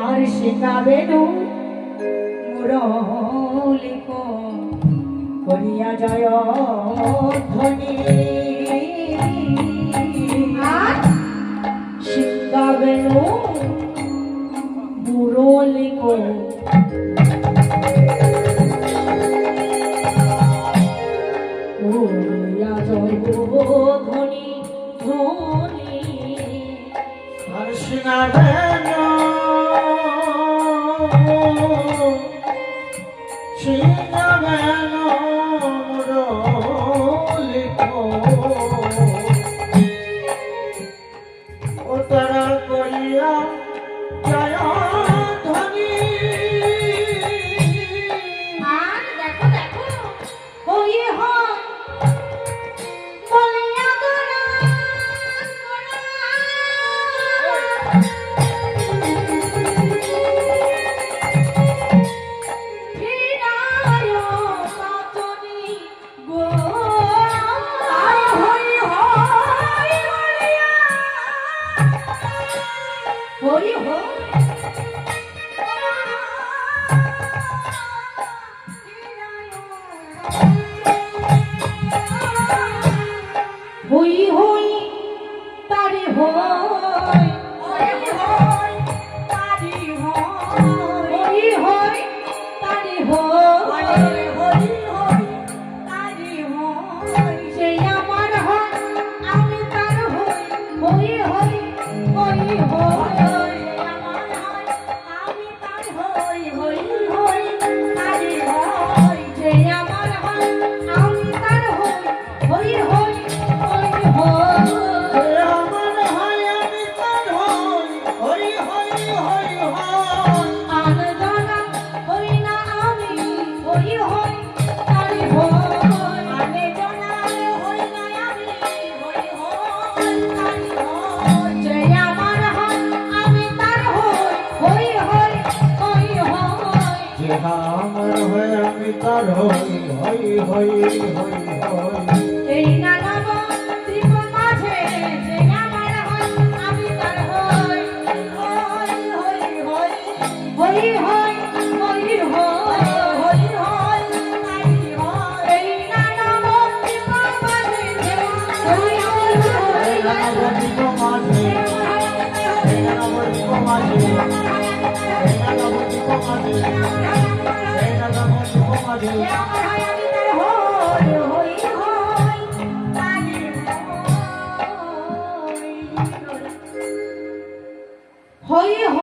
আর শিখাবেনু মুরলিক করিয়া জয় ধ্বনি শিখাবেনু মুরলিক করিয়া জয় ধ্বনি ধ্বনি আর শিখাবেনু শিখাবেনু মুরলিক ও তারা করিয়া জয় ধ্বনি। আর দেখো দেখো ওই হয় বলিয়া গোরা ফিরায় কাতনি গো আয় হই হই বলিয়া হই হই হই হই তারে হই হই হই তারে হই হই তারে হই হই হই তারে হই সে আমার হয় আমি তার হই হই হই হই হই আমার হয় আমি তার হই হই হই তারে হই সে আমার হয় আমি তার হই হই হই আমার হয় আমি তার হই হই হই হই হই। এই নানাব ত্রিপ মাঝে যে আমার হয় আমি তার হই হই হই হই হই হই হই হই হই হই তাই হই। এই নানাব ত্রিপ মাঝে যে হই হই হই নানাবতীপ মাঝে নানাবতীপ মাঝে নানাবতীপ মাঝে নানাবতীপ মাঝে